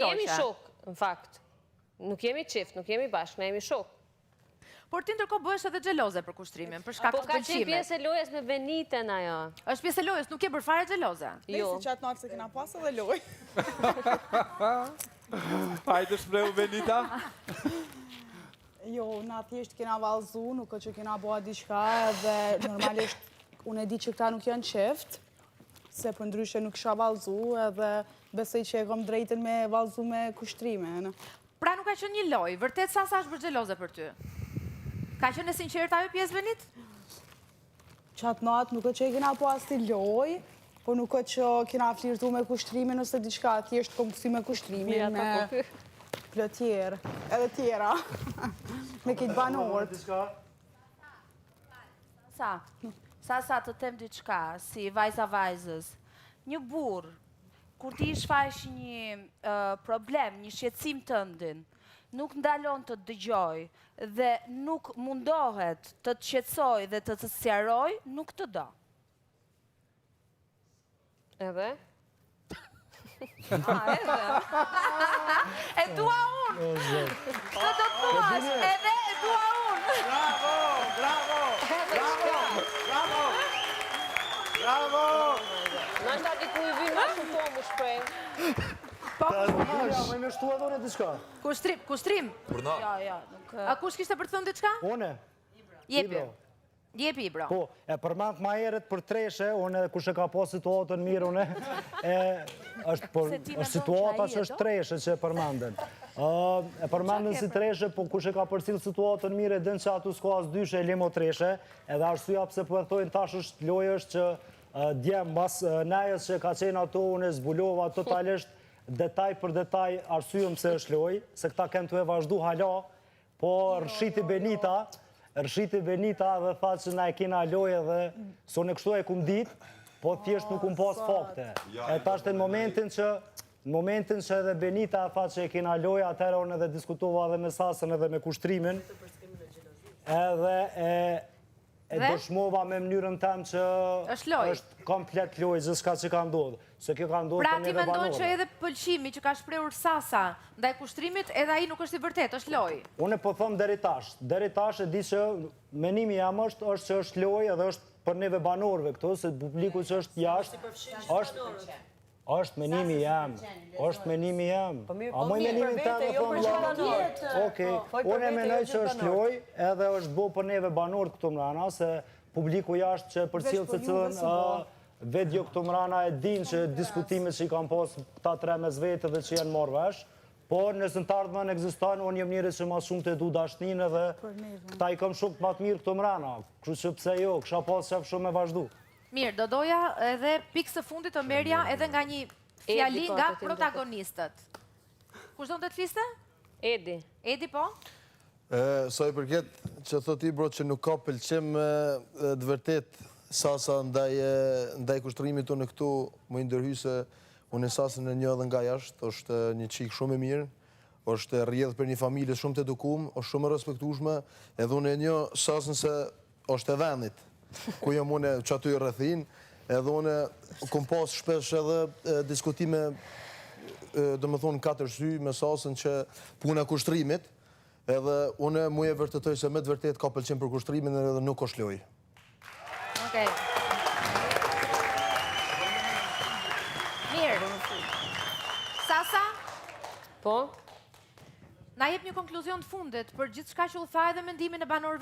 Jemi shok, në fakt. Nuk jemi qift, nuk jemi bashkë, ne jemi shok. Por ti ndërkohë bëhesh edhe xheloze për kushtrimin, për shkak të Po ka qenë pëlqimit. pjesë e lojës me Beniten ajo. Është pjesë e lojës, nuk je bërë fare xheloze. Jo. Si qatë natë se kena pas edhe loj. Hajde shprehu Benita. Jo, na thjesht kena valzu, nuk që kena bëha diçka dhe normalisht unë e di që këta nuk janë qeft, se për ndryshe nuk isha valzu edhe besoj që e kom drejten me valzu me kushtrimin. Pra nuk ka qenë një lojë, vërtet Sasa është bërë xheloze për ty. Ka qenë e sinqertë ajo pjesë Benit? Qatë natë nuk që e kena po as një loj, po nuk që kena flirtu me kushtrimin ose diçka, thjesht kom kësi me kushtrimin, me plotjerë, edhe tjera, me këtë banorët. Sasa të them diçka, si vajza vajzës. Një burr, kur ti shfaq një problem, një shqetësim tëndin, nuk ndalon të dëgjoj dhe nuk mundohet të të shqetësoj dhe të të sqaroj, nuk të do. Edhe? E dua unë! Të do të thuash, edhe e dua unë! Bravo, bravo, bravo, bravo, bravo. Nanda diku i vinë ma shumë po më shprej. Me me shtu edhe unë diçka. Kushtrim? Përna. Ja, nuk... A kush kishte për të thënë diçka? Une? Jepi. Jepi, Ibro. Po, e përmend ma herët për treshe, une kush e ka po situatën mirë, une, është situata që është treshe që e përmenden. E përmenden si treshe, po kush e ka përcil situatën mirë, e din që atu s'ka as dyshe e limo treshe, edhe arsyeja pse po e thojnë tash është lojë është që djem bas nejës që ka qenë ato, une zbulova totalisht detaj për detaj arsyën pse është lojë, se këta kemë të e vazhdu hala, po rëshiti Benita dhe tha që na e kena lojë dhe so në kështu e kum dit, po thjesht nuk kum pas fakte. E ta është në momentin që edhe Benita tha që e kena lojë, atëherë unë edhe diskutova edhe me Sasën edhe me kushtrimin, edhe e dëshmova me mënyrën tem që është komplet lojë gjithçka që ka ndodhë. Se kjo ka ndodhë pra për ti neve mendon banorë. që edhe pëlqimi që ka shprehur Sasa ndaj kushtrimit, edhe ai nuk është i vërtet, është lojë. Unë po thëmë deri tash e di që menimi jam është që është lojë edhe është për neve banorëve këtu, se publiku që është jashtë, është menimi jam, A moj menimin të dhe thëmë Okej, unë e menoj që është lojë edhe është bo për neve banorët këtu mrana, se publiku jashtë që për cilë se cilën vedjo këtu mrana e din që diskutimet që i kam posë këta tre mes vete dhe që janë marrë vesh, por nësë në të ardhme ekzistojnë, unë jem njëri që ma shumë të du dashnin edhe këta i kam shumë të matë mirë këtu mrana, kështu që pse jo, kësha pasë qef shumë me vazhdu. Mirë, do doja edhe pikë së fundit të merja edhe nga një fjali nga protagonistët. Kush do të fliste? Edi. Edi, po? Sa i përket që thot i bro që nuk ka pëlqim të vërtet Sasa ndaj kushtrimit të në këtu më ndërhy se unë e Sasën e një edhe nga jashtë, është një qikë shumë e mirë, është rjedhë për një familje shumë të edukum, është shumë e respektushme, edhe unë e një Sasën se është e vendit, ku jam unë që aty i rrethin, edhe unë kom pas shpesh edhe diskutime, do më thonë 4 sy me Sasën që puna kushtrimit, edhe unë mu e vërtetoj se me të vërtet ka pëlqim për kushtrimin edhe nuk është lojë. Okej. Mirë. Sasa? Po? Na jep një konkluzion të fundit për gjithçka që u tha edhe mendimin e banorëve